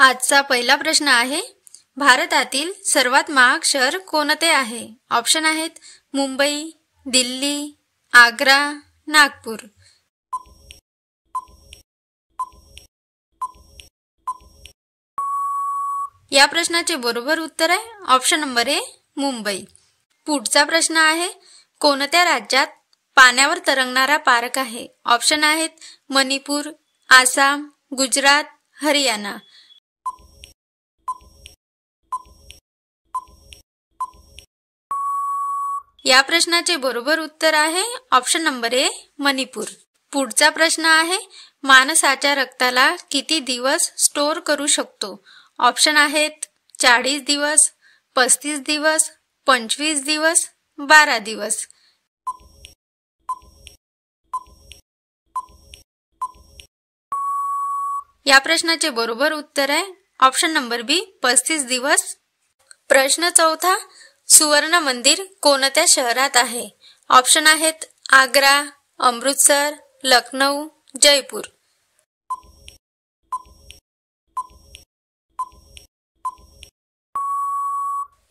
आजचा पहिला प्रश्न आहे, भारतातील सर्वात महाग शहर कोणते आहे? ऑप्शन आहेत मुंबई, दिल्ली, आग्रा, नागपूर. या प्रश्नाचे बरोबर उत्तर आहे ऑप्शन नंबर ए मुंबई. पुढचा प्रश्न आहे, कोणत्या राज्यात पाण्यावर तरंगणारा पार्क आहे? ऑप्शन आहेत मणिपूर, आसाम, गुजरात, हरियाणा. या प्रश्नाचे बरोबर उत्तर आहे ऑप्शन नंबर ए मणिपूर. पुढचा प्रश्न आहे, माणसाच्या रक्ताला किती दिवस स्टोअर करू शकतो? ऑप्शन आहेत 40 दिवस, 35 दिवस, 25 दिवस, 12 दिवस. या प्रश्नाचे बरोबर उत्तर आहे ऑप्शन नंबर बी 35 दिवस. प्रश्न चौथा, सुवर्ण मंदिर कोणत्या शहरात आहे? ऑप्शन आहेत आग्रा, अमृतसर, लखनौ, जयपूर.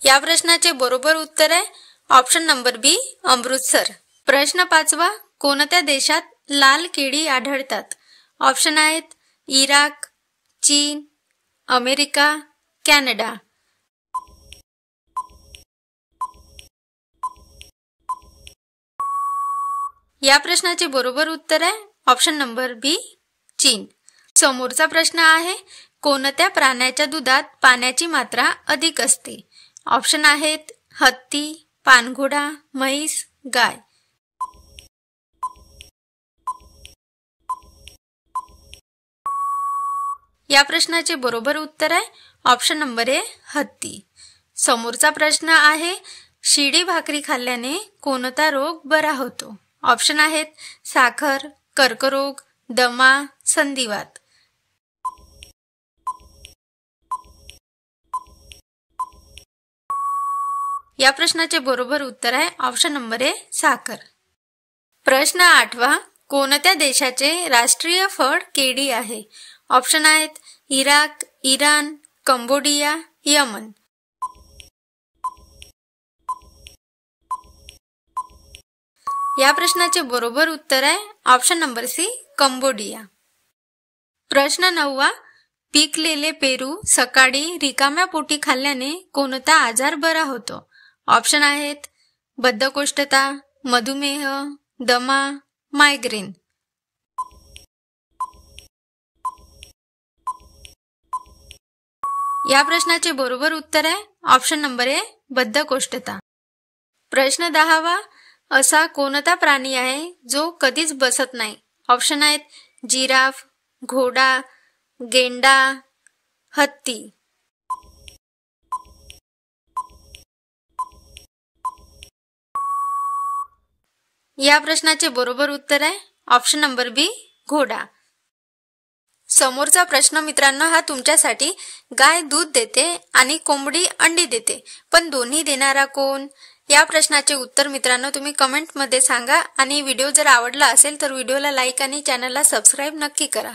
या प्रश्नाचे बरोबर उत्तर आहे ऑप्शन नंबर बी अमृतसर. प्रश्न पाचवा, कोणत्या देशात लाल केळी आढळतात? ऑप्शन आहेत इराक, चीन, अमेरिका, कॅनडा. या प्रश्नाचे बरोबर उत्तर आहे ऑप्शन नंबर बी चीन. समोरचा प्रश्न आहे, कोणत्या प्राण्याच्या दुधात पाण्याची मात्रा अधिक असते? ऑप्शन आहेत हत्ती, पानघोडा, म्हैस, गाय. या प्रश्नाचे बरोबर उत्तर आहे ऑप्शन नंबर ए हत्ती. समोरचा प्रश्न आहे, शिडी भाकरी खाल्ल्याने कोणता रोग बरा होतो? ऑप्शन आहेत साखर, कर्करोग, दमा, संधिवात. या प्रश्नाचे बरोबर उत्तर आहे ऑप्शन नंबर ए साखर. प्रश्न आठवा, कोणत्या देशाचे राष्ट्रीय फळ केळी आहे? ऑप्शन आहेत इराक, इराण, कंबोडिया, यमन. या प्रश्नाचे बरोबर उत्तर आहे ऑप्शन नंबर सी कंबोडिया. प्रश्न नववा, पिकलेले पेरू सकाळी रिकाम्या पोटी खाल्ल्याने कोणता आजार बरा होतो? ऑप्शन आहेत बद्धकोष्ठता, मधुमेह, दमा, मायग्रेन. या प्रश्नाचे बरोबर उत्तर आहे ऑप्शन नंबर ए बद्धकोष्ठता. प्रश्न 10वा, असा कोणता प्राणी आहे जो कधीच बसत नाही? ऑप्शन आहेत जिराफ, घोडा, गेंडा, हत्ती. या प्रश्नाचे बरोबर उत्तर आहे ऑप्शन नंबर बी घोडा. समोरचा प्रश्न मित्रांनो हा तुमच्यासाठी, गाय दूध देते आणि कोंबडी अंडी देते, पण दोन्ही देणारा कोण? या प्रश्नाचे उत्तर मित्रांनो तुम्ही कमेंट मध्ये सांगा आणि व्हिडिओ जर आवडला असेल तर व्हिडिओला लाईक आणि चॅनलला सबस्क्राईब नक्की करा.